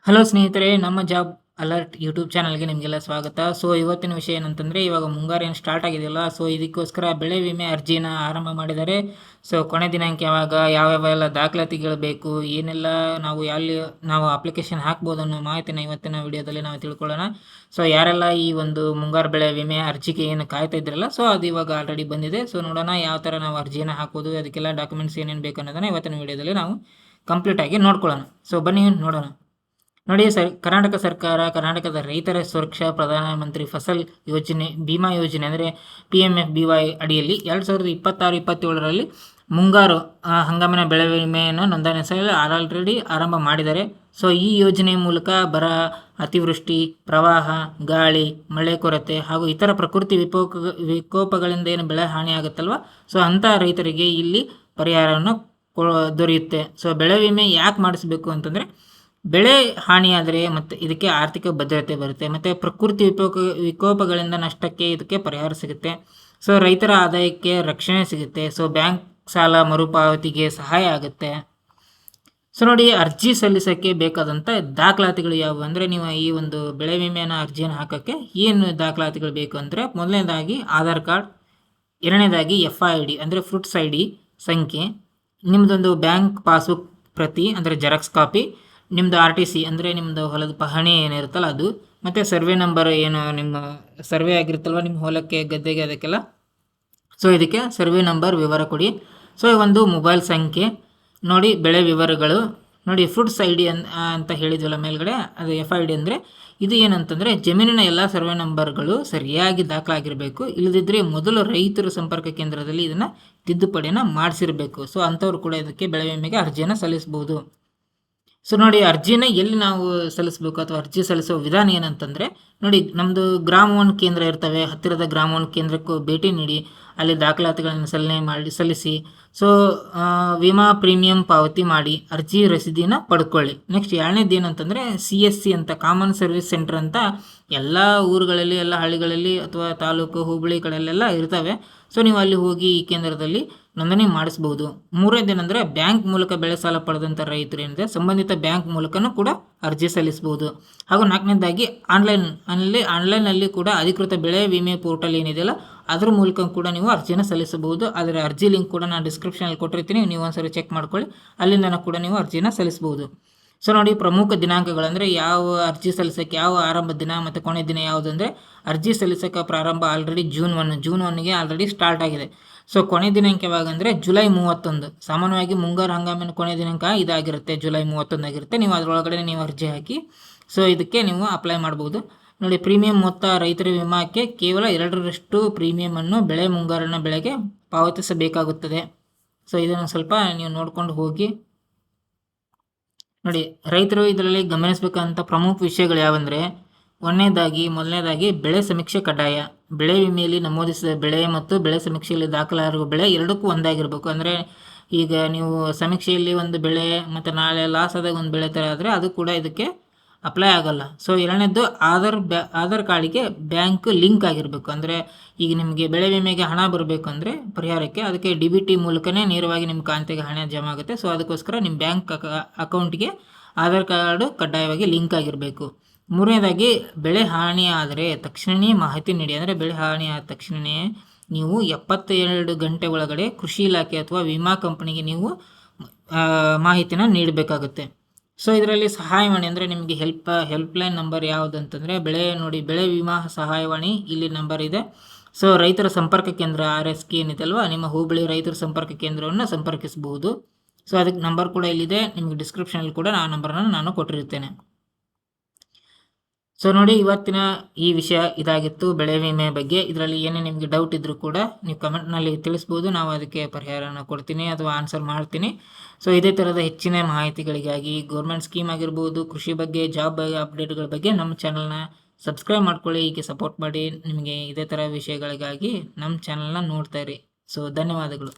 Hello ಸ್ನೇಹಿತರೆ, ನಮ್ಮ job alert YouTube ಚಾನಲ್ಗೆ ನಿಮಗೆಲ್ಲ ಸ್ವಾಗತ. ಸೊ ಇವತ್ತಿನ ವಿಷಯ ಏನಂತಂದರೆ, ಇವಾಗ ಮುಂಗಾರು ಏನು ಸ್ಟಾರ್ಟ್ ಆಗಿದೆಯಲ್ಲ, ಸೊ ಇದಕ್ಕೋಸ್ಕರ ಬೆಳೆ ವಿಮೆ ಅರ್ಜಿನ ಆರಂಭ ಮಾಡಿದ್ದಾರೆ. ಸೊ ಕೊನೆ ದಿನಾಂಕ ಯಾವಾಗ, ಯಾವ್ಯಾವೆಲ್ಲ ದಾಖಲಾತಿಗಳು ಬೇಕು, ಏನೆಲ್ಲ ನಾವು ಅಪ್ಲಿಕೇಶನ್ ಹಾಕ್ಬೋದು ಅನ್ನೋ ಮಾಹಿತಿನ ಇವತ್ತಿನ ವಿಡಿಯೋದಲ್ಲಿ ನಾವು ತಿಳ್ಕೊಳ್ಳೋಣ. ಸೊ ಯಾರೆಲ್ಲ ಈ ಒಂದು ಮುಂಗಾರು ಬೆಳೆ ವಿಮೆ ಅರ್ಜಿಗೆ ಏನು ಕಾಯ್ತಾ ಇದ್ರಲ್ಲ, ಸೊ ಅದು ಇವಾಗ ಆಲ್ರೆಡಿ ಬಂದಿದೆ. ಸೊ ನೋಡೋಣ ಯಾವ ಥರ ನಾವು ಅರ್ಜಿನ ಹಾಕೋದು, ಅದಕ್ಕೆಲ್ಲ ಡಾಕ್ಯುಮೆಂಟ್ಸ್ ಏನೇನು ಬೇಕು ಅನ್ನೋದನ್ನು ಇವತ್ತಿನ ವಿಡಿಯೋದಲ್ಲಿ ನಾವು ಕಂಪ್ಲೀಟಾಗಿ ನೋಡ್ಕೊಳ್ಳೋಣ. ಸೊ ಬನ್ನಿ ನೋಡೋಣ. ನೋಡಿ ಕರ್ನಾಟಕ ಸರ್ಕಾರ ಕರ್ನಾಟಕದ ರೈತರ ಸುರಕ್ಷಾ ಪ್ರಧಾನಮಂತ್ರಿ ಫಸಲ್ ಯೋಜನೆ ಬಿಮಾ ಯೋಜನೆ ಅಂದರೆ PMFBY ಅಡಿಯಲ್ಲಿ 2026-27ರಲ್ಲಿ ಮುಂಗಾರು ಹಂಗಾಮಿನ ಬೆಳೆ ವಿಮೆಯನ್ನು ನೋಂದಾಯಿಸಲು ಆಲ್ರೆಡಿ ಆರಂಭ ಮಾಡಿದ್ದಾರೆ. ಸೊ ಈ ಯೋಜನೆ ಮೂಲಕ ಬರ, ಅತಿವೃಷ್ಟಿ, ಪ್ರವಾಹ, ಗಾಳಿ, ಮಳೆ ಕೊರತೆ ಹಾಗೂ ಇತರ ಪ್ರಕೃತಿ ವಿಕೋಪಗಳಿಂದ ಏನು ಬೆಳೆ ಹಾನಿ ಆಗುತ್ತಲ್ವ, ಸೊ ಅಂಥ ರೈತರಿಗೆ ಇಲ್ಲಿ ಪರಿಹಾರವನ್ನು ದೊರೆಯುತ್ತೆ. ಸೊ ಬೆಳೆ ವಿಮೆ ಯಾಕೆ ಮಾಡಿಸ್ಬೇಕು ಅಂತಂದರೆ, ಬೆಳೆ ಹಾನಿಯಾದರೆ ಮತ್ತು ಇದಕ್ಕೆ ಆರ್ಥಿಕ ಭದ್ರತೆ ಬರುತ್ತೆ, ಮತ್ತು ಪ್ರಕೃತಿ ವಿಕೋಪಗಳಿಂದ ನಷ್ಟಕ್ಕೆ ಇದಕ್ಕೆ ಪರಿಹಾರ ಸಿಗುತ್ತೆ. ಸೊ ರೈತರ ಆದಾಯಕ್ಕೆ ರಕ್ಷಣೆ ಸಿಗುತ್ತೆ. ಸೊ ಬ್ಯಾಂಕ್ ಸಾಲ ಮರುಪಾವತಿಗೆ ಸಹಾಯ ಆಗುತ್ತೆ. ಸೊ ನೋಡಿ, ಅರ್ಜಿ ಸಲ್ಲಿಸೋಕ್ಕೆ ಬೇಕಾದಂಥ ದಾಖಲಾತಿಗಳು ಯಾವುವು ಅಂದರೆ, ನೀವು ಈ ಒಂದು ಬೆಳೆ ವಿಮೆಯನ್ನು ಅರ್ಜಿಯನ್ನು ಹಾಕೋಕ್ಕೆ ಏನು ದಾಖಲಾತಿಗಳು ಬೇಕು ಅಂದರೆ, ಮೊದಲನೇದಾಗಿ ಆಧಾರ್ ಕಾರ್ಡ್, ಎರಡನೇದಾಗಿ FID ಅಂದರೆ ಫ್ರೂಟ್ಸ್ ID ಸಂಖ್ಯೆ, ನಿಮ್ಮದೊಂದು ಬ್ಯಾಂಕ್ ಪಾಸ್ಬುಕ್ ಪ್ರತಿ ಅಂದರೆ ಜೆರಾಕ್ಸ್ ಕಾಪಿ, ನಿಮ್ಮದು RTC ಅಂದರೆ ನಿಮ್ಮದು ಹೊಲದ ಪಹಣಿ ಏನಿರುತ್ತಲ್ಲ ಅದು, ಮತ್ತು ಸರ್ವೆ ನಂಬರ್ ಏನು ನಿಮ್ಮ ಸರ್ವೆ ಆಗಿರುತ್ತಲ್ವ ನಿಮ್ಮ ಹೊಲಕ್ಕೆ ಗದ್ದೆಗೆ ಅದಕ್ಕೆಲ್ಲ, ಸೊ ಇದಕ್ಕೆ ಸರ್ವೆ ನಂಬರ್ ವಿವರ ಕೊಡಿ. ಸೊ ಒಂದು ಮೊಬೈಲ್ ಸಂಖ್ಯೆ, ನೋಡಿ ಬೆಳೆ ವಿವರಗಳು, ನೋಡಿ ಫ್ರೂಟ್ಸ್ ID ಅಂತ ಹೇಳಿದ್ವಲ್ಲ ಮೇಲ್ಗಡೆ, ಅದು FID ಅಂದರೆ ಇದು ಏನಂತಂದರೆ ಜಮೀನಿನ ಎಲ್ಲ ಸರ್ವೆ ನಂಬರ್ಗಳು ಸರಿಯಾಗಿ ದಾಖಲಾಗಿರಬೇಕು. ಇಲ್ಲದಿದ್ದರೆ ಮೊದಲು ರೈತರ ಸಂಪರ್ಕ ಕೇಂದ್ರದಲ್ಲಿ ಇದನ್ನು ತಿದ್ದುಪಡಿಯನ್ನು ಮಾಡಿಸಿರಬೇಕು. ಸೊ ಅಂಥವ್ರು ಕೂಡ ಇದಕ್ಕೆ ಬೆಳೆ ವಿಮೆಗೆ ಅರ್ಜಿಯನ್ನು ಸಲ್ಲಿಸ್ಬೋದು. ಸೊ ನೋಡಿ, ಅರ್ಜಿನ ಎಲ್ಲಿ ನಾವು ಸಲ್ಲಿಸಬೇಕು ಅಥವಾ ಅರ್ಜಿ ಸಲ್ಲಿಸುವ ವಿಧಾನ ಏನಂತಂದರೆ, ನೋಡಿ ನಮ್ಮದು ಗ್ರಾಮ ಒನ್ ಕೇಂದ್ರ ಇರ್ತವೆ, ಹತ್ತಿರದ ಗ್ರಾಮ ಒನ್ ಕೇಂದ್ರಕ್ಕೂ ಭೇಟಿ ನೀಡಿ ಅಲ್ಲಿ ದಾಖಲಾತಿಗಳನ್ನು ಸಲ್ಲಿಸಿ. ಸೊ ವಿಮಾ ಪ್ರೀಮಿಯಂ ಪಾವತಿ ಮಾಡಿ ಅರ್ಜಿ ರಸೀದಿನ ಪಡ್ಕೊಳ್ಳಿ. ನೆಕ್ಸ್ಟ್ ಎರಡನೇದು ಏನಂತಂದರೆ CSC ಅಂತ ಕಾಮನ್ ಸರ್ವಿಸ್ ಸೆಂಟರ್ ಅಂತ ಎಲ್ಲ ಊರುಗಳಲ್ಲಿ, ಎಲ್ಲ ಹಳ್ಳಿಗಳಲ್ಲಿ ಅಥವಾ ತಾಲೂಕು ಹೋಬಳಿ ಕಡೆಯಲ್ಲೆಲ್ಲ ಇರ್ತವೆ. ಸೊ ನೀವು ಅಲ್ಲಿ ಹೋಗಿ ಈ ಕೇಂದ್ರದಲ್ಲಿ ನೋಂದಣಿ ಮಾಡಿಸ್ಬೋದು. ಮೂರನೇದೇನೆಂದರೆ ಬ್ಯಾಂಕ್ ಮೂಲಕ ಬೆಳೆ ಸಾಲ ಪಡೆದಂಥ ರೈತರು ಏನಿದೆ ಸಂಬಂಧಿತ ಬ್ಯಾಂಕ್ ಮೂಲಕನೂ ಕೂಡ ಅರ್ಜಿ ಸಲ್ಲಿಸ್ಬೋದು. ಹಾಗೂ ನಾಲ್ಕನೇದಾಗಿ ಆನ್ಲೈನಲ್ಲಿ ಕೂಡ ಅಧಿಕೃತ ಬೆಳೆ ವಿಮೆ ಪೋರ್ಟಲ್ ಏನಿದೆಯಲ್ಲ ಅದ್ರ ಮೂಲಕ ಕೂಡ ನೀವು ಅರ್ಜಿನ ಸಲ್ಲಿಸಬಹುದು. ಅದರ ಅರ್ಜಿ ಲಿಂಕ್ ಕೂಡ ನಾನು ಡಿಸ್ಕ್ರಿಪ್ಷನಲ್ಲಿ ಕೊಟ್ಟಿರ್ತೀನಿ, ನೀವು ಒಂದ್ಸರಿ ಚೆಕ್ ಮಾಡ್ಕೊಳ್ಳಿ, ಅಲ್ಲಿಂದ ಕೂಡ ನೀವು ಅರ್ಜಿನ ಸಲ್ಲಿಸ್ಬೋದು. ಸೊ ನೋಡಿ, ಪ್ರಮುಖ ದಿನಾಂಕಗಳಂದರೆ ಯಾವ ಅರ್ಜಿ ಸಲ್ಲಿಸೋಕ್ಕೆ ಯಾವ ಆರಂಭ ದಿನ ಮತ್ತು ಕೊನೆ ದಿನ ಯಾವುದು ಅಂದರೆ, ಅರ್ಜಿ ಸಲ್ಲಿಸೋಕ್ಕೆ ಪ್ರಾರಂಭ ಆಲ್ರೆಡಿ ಜೂನ್ 1ಗೆ ಆಲ್ರೆಡಿ ಸ್ಟಾರ್ಟ್ ಆಗಿದೆ. ಸೊ ಕೊನೆ ದಿನಾಂಕ ಯಾವಾಗ ಅಂದರೆ ಜುಲೈ 31. ಸಾಮಾನ್ಯವಾಗಿ ಮುಂಗಾರು ಹಂಗಾಮಿನ ಕೊನೆ ದಿನಾಂಕ ಇದಾಗಿರುತ್ತೆ, ಜುಲೈ 31 ಆಗಿರುತ್ತೆ. ನೀವು ಅದರೊಳಗಡೆ ನೀವು ಅರ್ಜಿ ಹಾಕಿ ಸೊ ಇದಕ್ಕೆ ನೀವು ಅಪ್ಲೈ ಮಾಡ್ಬೋದು. ನೋಡಿ, ಪ್ರೀಮಿಯಂ ಮೊತ್ತ ರೈತರ ವಿಮಾಕ್ಕೆ ಕೇವಲ 2% ಪ್ರೀಮಿಯಮನ್ನು ಬೆಳೆ ಮುಂಗಾರಿನ ಬೆಳೆಗೆ ಪಾವತಿಸಬೇಕಾಗುತ್ತದೆ. ಸೊ ಇದನ್ನು ಸ್ವಲ್ಪ ನೀವು ನೋಡ್ಕೊಂಡು ಹೋಗಿ. ನೋಡಿ, ರೈತರು ಇದರಲ್ಲಿ ಗಮನಿಸಬೇಕಂತ ಪ್ರಮುಖ ವಿಷಯಗಳು ಯಾವಂದರೆ, ಮೊದಲನೇದಾಗಿ ಬೆಳೆ ಸಮೀಕ್ಷೆ ಕಡ್ಡಾಯ. ಬೆಳೆ ವಿಮೆಯಲ್ಲಿ ನಮೂದಿಸಿದ ಬೆಳೆ ಮತ್ತು ಬೆಳೆ ಸಮೀಕ್ಷೆಯಲ್ಲಿ ದಾಖಲಾಗಿರುವ ಬೆಳೆ ಎರಡಕ್ಕೂ ಒಂದಾಗಿರಬೇಕು. ಅಂದರೆ ಈಗ ನೀವು ಸಮೀಕ್ಷೆಯಲ್ಲಿ ಒಂದು ಬೆಳೆ ಮತ್ತು ನಾಳೆ ಲಾಸ್ ಆದಾಗ ಒಂದು ಬೆಳೆ ಥರ ಆದರೆ ಅದು ಕೂಡ ಇದಕ್ಕೆ ಅಪ್ಲೈ ಆಗೋಲ್ಲ. ಸೊ ಎರಡನೇದು ಆಧಾರ್ ಕಾರ್ಡಿಗೆ ಬ್ಯಾಂಕ್ ಲಿಂಕ್ ಆಗಿರಬೇಕು. ಅಂದರೆ ಈಗ ನಿಮಗೆ ಬೆಳೆ ವಿಮೆಗೆ ಹಣ ಬರಬೇಕು ಅಂದರೆ ಪರಿಹಾರಕ್ಕೆ, ಅದಕ್ಕೆ DBT ಮೂಲಕನೇ ನೇರವಾಗಿ ನಿಮ್ಮ ಖಾತೆಗೆ ಹಣ ಜಮಾ ಆಗುತ್ತೆ. ಸೊ ಅದಕ್ಕೋಸ್ಕರ ನಿಮ್ಮ ಬ್ಯಾಂಕ್ ಅಕೌಂಟ್ಗೆ ಆಧಾರ್ ಕಾರ್ಡು ಕಡ್ಡಾಯವಾಗಿ ಲಿಂಕ್ ಆಗಿರಬೇಕು. ಮೂರನೇದಾಗಿ ಬೆಳೆ ಹಾನಿ ಆದರೆ ತಕ್ಷಣವೇ ಮಾಹಿತಿ ನೀಡಿ. ಅಂದರೆ ಬೆಳೆ ಹಾನಿ ಆದ ತಕ್ಷಣವೇ ನೀವು 72 ಗಂಟೆ ಒಳಗಡೆ ಕೃಷಿ ಇಲಾಖೆ ಅಥವಾ ವಿಮಾ ಕಂಪನಿಗೆ ನೀವು ಮಾಹಿತಿನ ನೀಡಬೇಕಾಗುತ್ತೆ. ಸೊ ಇದರಲ್ಲಿ ಸಹಾಯವಾಣಿ ಅಂದರೆ ನಿಮಗೆ ಹೆಲ್ಪ್ಲೈನ್ ನಂಬರ್ ಯಾವುದು ಅಂತಂದರೆ ಬೆಳೆ ವಿಮಾ ಸಹಾಯವಾಣಿ ಇಲ್ಲಿ ನಂಬರ್ ಇದೆ. ಸೊ ರೈತರ ಸಂಪರ್ಕ ಕೇಂದ್ರ RSK ಏನಿದೆ ಅಲ್ವಾ, ನಿಮ್ಮ ಹೋಬಳಿ ರೈತರ ಸಂಪರ್ಕ ಕೇಂದ್ರವನ್ನು ಸಂಪರ್ಕಿಸಬಹುದು. ಸೊ ಅದಕ್ಕೆ ನಂಬರ್ ಕೂಡ ಇಲ್ಲಿದೆ, ನಿಮಗೆ ಡಿಸ್ಕ್ರಿಪ್ಷನಲ್ಲಿ ಕೂಡ ಆ ನಂಬರನ್ನು ನಾನು ಕೊಟ್ಟಿರುತ್ತೇನೆ. ಸೊ ನೋಡಿ, ಇವತ್ತಿನ ಈ ವಿಷಯ ಇದಾಗಿತ್ತು ಬೆಳೆ ವಿಮೆ ಬಗ್ಗೆ. ಇದರಲ್ಲಿ ಏನೇ ನಿಮಗೆ ಡೌಟ್ ಇದ್ದರೂ ಕೂಡ ನೀವು ಕಮೆಂಟ್ನಲ್ಲಿ ತಿಳಿಸ್ಬೋದು, ನಾವು ಅದಕ್ಕೆ ಪರಿಹಾರನ ಕೊಡ್ತೀನಿ ಅಥವಾ ಆನ್ಸರ್ ಮಾಡ್ತೀನಿ. ಸೊ ಇದೇ ಥರದ ಹೆಚ್ಚಿನ ಮಾಹಿತಿಗಳಿಗಾಗಿ ಗೌರ್ಮೆಂಟ್ ಸ್ಕೀಮ್ ಆಗಿರ್ಬೋದು, ಕೃಷಿ ಬಗ್ಗೆ, ಜಾಬ್ ಬಗ್ಗೆ ಅಪ್ಡೇಟ್ಗಳ ಬಗ್ಗೆ ನಮ್ಮ ಚಾನಲ್ನ ಸಬ್ಸ್ಕ್ರೈಬ್ ಮಾಡ್ಕೊಳ್ಳಿ, ಹೀಗೆ ಸಪೋರ್ಟ್ ಮಾಡಿ. ನಿಮಗೆ ಇದೇ ಥರ ವಿಷಯಗಳಿಗಾಗಿ ನಮ್ಮ ಚಾನಲ್ನ ನೋಡ್ತಾ ಇರಿ. ಸೊ ಧನ್ಯವಾದಗಳು.